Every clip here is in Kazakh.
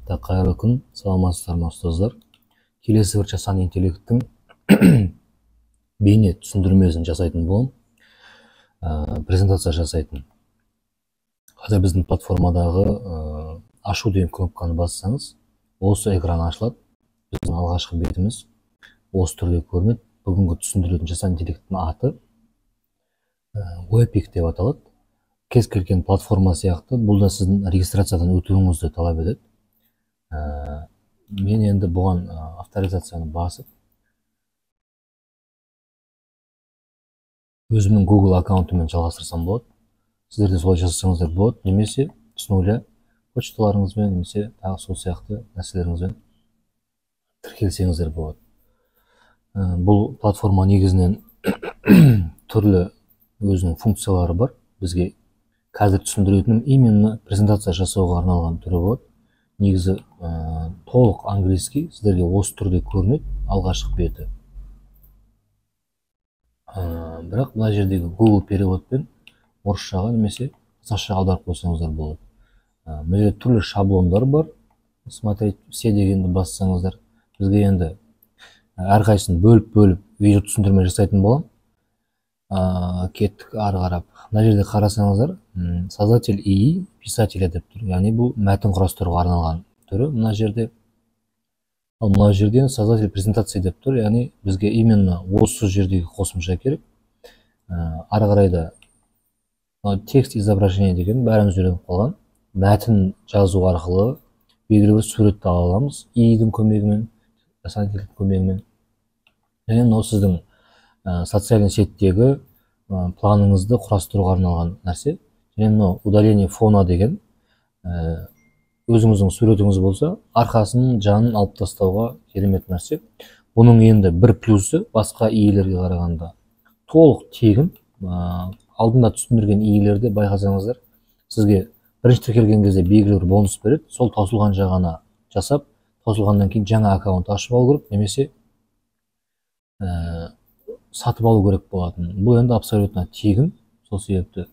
Қайырлы күн, саламатсыздар ма ұстаздар? Келесі бір жасанды интеллекттің бейне түсіндірмесін жасайтын болам, презентация жасайтын. Қазір біздің платформадағы ашу деген кнопканы бассаңыз, осы экран ашылады. Біздің алғашқы бетіміз осы түрде көрінеді. Бүгінгі түсіндіретін жасанды интеллекттің аты Webpack деп аталады. Кез келген платформа сияқты, бұл да сіздің регистрациядан өтуіңізді талап етеді. Мен енді бұған авторизацияны басып, өзімнің Google аккаунтымен жалғастырсам болады. Сіздер де солай жасасаңыздар болады, немесе с нуля почталарыңызбен, немесе тағы сол сияқты нәрселеріңізбен тіркелсеңіздер болады. Бұл платформа негізінен түрлі өзінің функциялары бар. Бізге қазір түсіндіретінім именно презентация жасауға арналған түрі болады. Негізі толық английский сіздерге осы түрде көрінеді, алғашқы беті. Бірақ мына жердегі Google переводпен орысшаға немесе қазақшаға аударып қойсаңыздар болады. Мына жерде түрлі шаблондар бар. Смотреть все дегенді бассаңыздар, бізге енді әрқайсысын бөліп видео түсіндірме жасайтын болам. Кеттік ары қарап. Мына жерде қарасаңыздар, создатель ИИ писателя деп тұр. Яғни бұл мәтін құрастыруға арналған түрі мына жерде. Ал мына жерден создатель презентация деп тұр. Яғни бізге именно осы жердегі қосымша керек. Ары қарай да текст изображение деген бәріміз үйреніп қалған. Мәтін жазу арқылы белгілі бір суретті ала аламыз. ИИ-дің көмегімен, жасанды интеллекттің көмегімен. Және мынау сіздің социальный сеттегі планыңызды құрастыруға арналған нәрсе. Және мынау удаление фона деген өзіңіздің суретіңіз болса, арқасының жанын алып тастауға керемет нәрсе. Бұның енді бір плюсы басқа ИИ-лерге қарағанда толық тегін. Алдында түсіндірген ИИ-лерде байқасаңыздар, сізге бірінші тіркелген кезде белгілі бір бонус береді. Сол таусылған жағына жасап, таусылғаннан кейін жаңа аккаунт ашып алу керек, немесе сатып алу керек болатын. Бұл енді абсолютно тегін, сол себепті.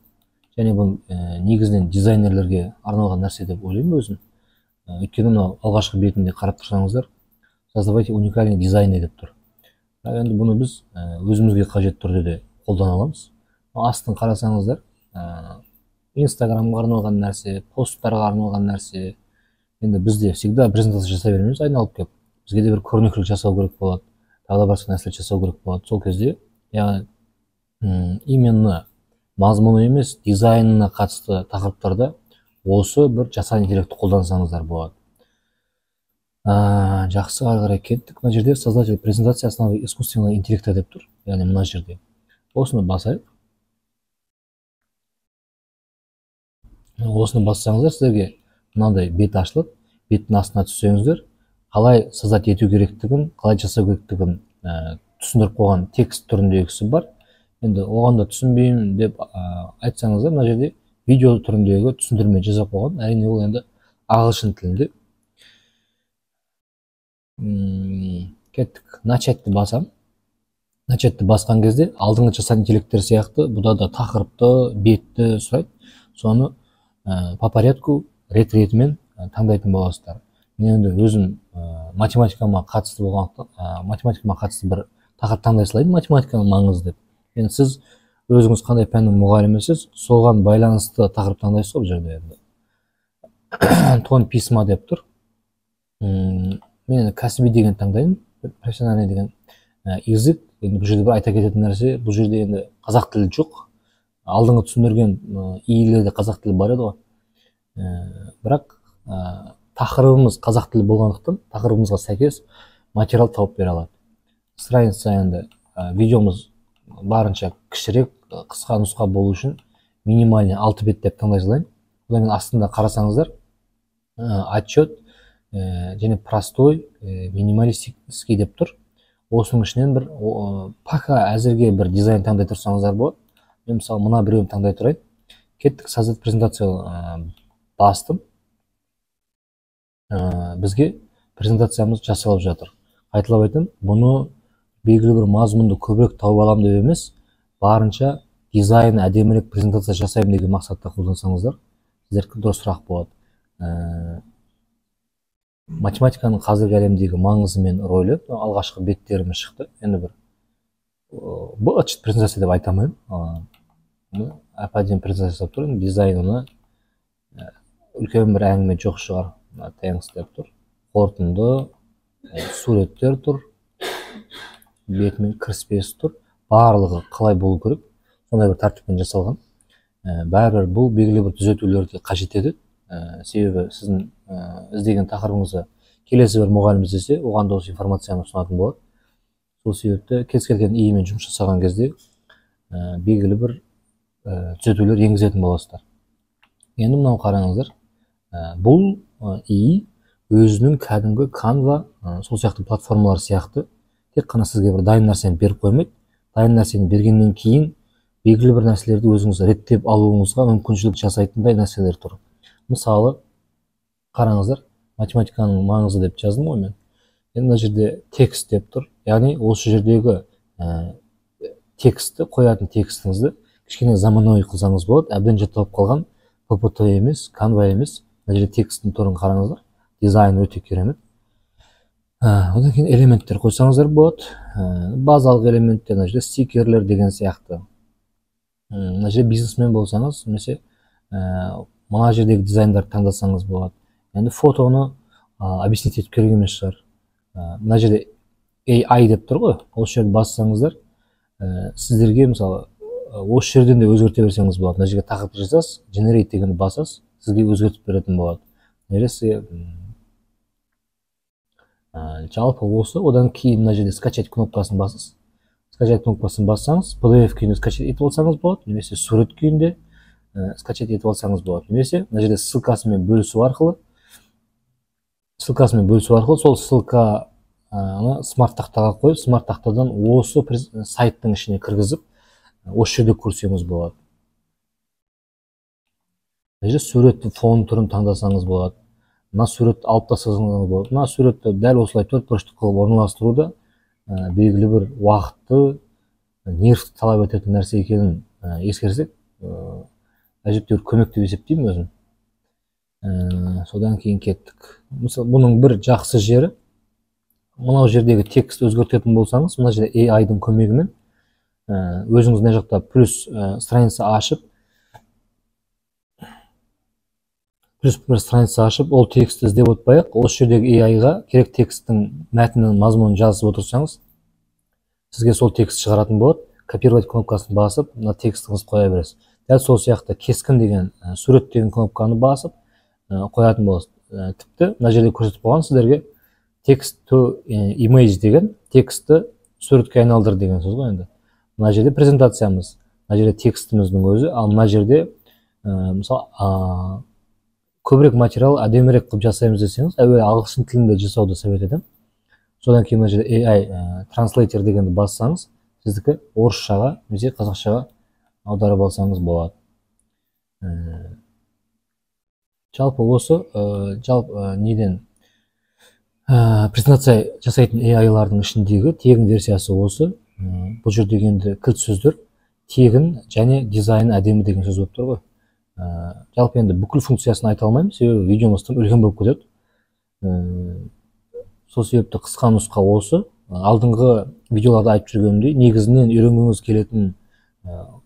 Және бұл негізінен дизайнерлерге арналған нәрсе деп ойлаймын өзім. Өйткені мынау алғашқы бетінде қарап тұрсаңыздар, создавайте уникальный дизайн деп тұр. Енді бұны біз өзімізге қажет түрде де қолдана аламыз. Астын қарасаңыздар, Инстаграмға арналған нәрсе, посттарға арналған нәрсе. Енді бізде всегда презентация жасай бермейміз, айналып келіп. Бізге де бір көрнекілік жасау керек болады. Тағы да басқа нәрселер жасау керек болады. Сол кезде, яғни именно мазмұны емес, дизайнына қатысты тақырыптарда осы бір жасанды интеллектті қолдансаңыздар болады. Жақсы, ары қарай кеттік. Мына жерде создатель презентация основы искусственного интеллекта деп тұр. Яғни мына жерде. Осыны басайық. Осыны бассаңыздар, сіздерге мынандай бет ашылады. Беттің астына түссеңіздер, қалай создать ету керектігін, қалай жасау керектігін түсіндіріп қойған текст түріндегісі бар. Енді оған да түсінбеймін деп айтсаңыздар, мына жерде видео түріндегі түсіндірме жасап қойған. Әрине ол енді ағылшын тілінде. Кеттік, начатты басам. Начатты басқан кезде алдыңғы жасанды интеллекттер сияқты бұда да тақырыпты, бетті сұрайды. Соны по порядку рет-ретімен таңдайтын боласыздар. Мен енді өзім математикама қатысты болғандықтан, математикама қатысты бір тақырып таңдай салайын, математиканың маңызы деп. Енді сіз өзіңіз қандай пәннің мұғалімісіз, соған байланысты тақырып таңдайсыз ғой бұл жерде енді. Тон письма деп тұр. Мен енді кәсіби деген таңдайын, профессиональный деген язык. Енді бұл жерде бір айта кететін нәрсе, бұл жерде енді қазақ тілі жоқ. Алдыңғы түсіндірген ИИ-лерде қазақ тілі бар еді ғой. Бірақ тақырыбымыз қазақ тілі болғандықтан, тақырыбымызға сәйкес материал тауып бере алады. Страница енді видеомыз барынша кішірек, қысқа нұсқа болу үшін минимальный 6 бет деп таңдай салайын. Одан кейін астында қарасаңыздар, отчет және простой, минималистский деп тұр. Осының ішінен бір пока әзірге бір дизайн таңдай тұрсаңыздар болады. Мен мысалы мына біреуін таңдай тұрайын. Кеттік, создать презентация бастым. Бізге презентациямыз жасалып жатыр. Қайталап айтам, бұны белгілі бір мазмұнды көбірек тауып алам деп емес, барынша дизайн әдемірек презентация жасаймын деген мақсатта қолдансаңыздар, сіздерге дұрыс сұрақ болады. математиканың қазіргі әлемдегі маңызы мен рөлі алғашқы беттеріміз шықты. Енді бір бұл ачык презентация деп айта алмаймын. Әп-әдемі презентация жасап тұр. Дизайнына үлкен бір әңгіме жоқ шығар. Thanks деп тұр. Қорытынды суреттер тұр. Бетімен кіріспесі тұр. Барлығы қалай болу керек? Сондай бір тәртіппен жасалған. Бәрібір бұл белгілі бір түзетулерді қажет етеді. Себебі сіздің іздеген тақырыбыңызға келесі бір мұғалім іздесе, оған да осы информацияны ұсынатын болады. Сол себепті кез келген иімен жұмыс жасаған кезде белгілі бір түзетулер енгізетін боласыздар. Енді мынау қараңыздар. Бұл ий өзінің кәдімгі Canva, сол сияқты платформалар сияқты тек қана сізге бір дайын нәрсені беріп қоймайды. Дайын нәрсені бергеннен кейін белгілі бір нәрселерді өзіңіз реттеп алуыңызға мүмкіншілік жасайтындай нәрселер тұр. Мысалы, қараңыздар, математиканың маңызы деп жаздым ғой мен. Енді мына жерде текст деп тұр. Яғни осы жердегі текстті, қоятын текстіңізді кішкене заманауи қылсаңыз болады. Әбден жатталып қалған PPT емес, Canva емес. Мына жерде тексттің түрін қараңыздар. Дизайн өте керемет. Одан кейін элементтер қойсаңыздар болады. Базалық элементтер, мына жерде стикерлер деген сияқты. Мына жерде бизнесмен болсаңыз, немесе мына жердегі дизайндарды таңдасаңыз болады. Енді фотоны объяснить етіп керек емес шығар. Мына жерде AI деп тұр ғой. Осы жерді бассаңыздар, сіздерге мысалы осы жерден де өзгерте берсеңіз болады. Мына жерге тақырып жазасыз, generate дегенді басасыз, сізге өзгертіп беретін болады. Нересі жалпы осы. Одан кейін мына жерде скачать кнопкасын басасыз. Скачать кнопкасын бассаңыз, PDF күйінде скачать етіп алсаңыз болады, немесе сурет күйінде скачать етіп алсаңыз болады. Немесе мына жерде ссылкасымен бөлісу арқылы сол ссылканы смарт тақтаға қойып, смарт тақтадан осы сайттың ішіне кіргізіп, осы жерде көрсеңіз болады. Мына жерде сурет фон түрін таңдасаңыз болады. Мына суретті алып тастасаңыз болады. Мына суретті дәл осылай төртбұрышты қылып орналастыруда белгілі бір уақытты, нервті талап ететін нәрсе екенін ескерсек, әжептәуір көмек деп есептеймін өзім. Содан кейін кеттік. Мысалы, бұның бір жақсы жері, мынау жердегі текст өзгертетін болсаңыз, мына жерде AI-дың көмегімен өзіңіз мына жақта плюс страница ашып, ол текстті іздеп отпай-ақ, осы жердегі AI-ға керек тексттің мәтінін, мазмұнын жазып отырсаңыз, сізге сол текст шығаратын болады. Копировать кнопкасын басып, мына текстіңізді қоя бересіз. Дәл сол сияқты кескін деген, сурет деген кнопканы басып қоятын боласыз. Тіпті мына жерде көрсетіп қойған сіздерге text to image деген, текстті суретке айналдыр деген сөз ғой енді. Мына жерде презентациямыз, мына жерде текстіміздің өзі, ал мына жерде мысалы көбірек материал әдемірек қылып жасаймыз десеңіз, әуелі ағылшын тілінде жасауды совет етемін. Содан кейін мына жерде AI Translator дегенді бассаңыз, сіздікі орысшаға немесе қазақшаға аударып алсаңыз болады. Жалпы осы, неден презентация жасайтын AI-лардың ішіндегі тегін версиясы осы. Бұл жердегі енді кілт сөздер тегін және дизайн әдемі деген сөз болып тұр ғой. Жалпы енді бүкіл функциясын айта алмаймын, себебі видеомыз тым үлкен болып кетеді. Сол себепті қысқа нұсқа осы. Алдыңғы видеоларда айтып жүргенімдей, негізінен үйренгіңіз келетін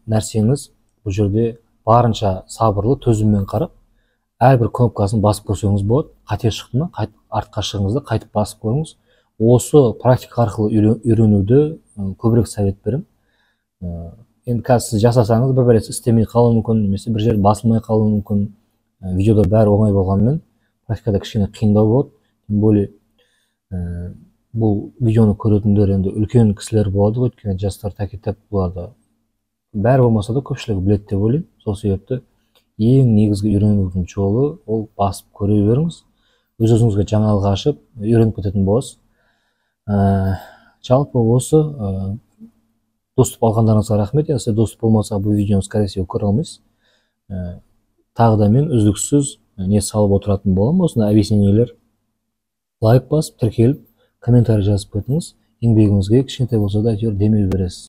нәрсеңіз бұл жерде барынша сабырлы, төзіммен қарап, әрбір кнопкасын басып көрсеңіз болады. Қате шықты ма, артқа шығыңыз да қайтып басып көріңіз. Осы практика арқылы үйренуді көбірек совет беремін. Енді қазір сіз жасасаңыз, бір рет істемей қалуы мүмкін, немесе бір жер басылмай қалуы мүмкін. Видеода бәрі оңай болғанымен, практикада кішкене қиындау болады. Тем более бұл видеоны көретіндер енді үлкен кісілер болады ғой, өйткені жастар тәкетеп бұларды бәрі болмаса да көпшілігі біледі деп ойлаймын. Сол себепті ең негізгі үйренудің жолы ол басып көре беріңіз. Өз-өзіңізге жаңалық ашып, үйреніп кететін боласыз. Жалпы осы доступ алғандарыңызға рахмет. Егер доступ болмаса, бұл видеоны скорее всего көре алмайсыз. Тағы да мен үздіксіз не салып отыратын боламын. Осындай объяснениелер, лайк басып, тіркеліп, комментарий жазып кетіңіз. Еңбегіңізге кішкентай болса да әйтеуір демеу бересіз.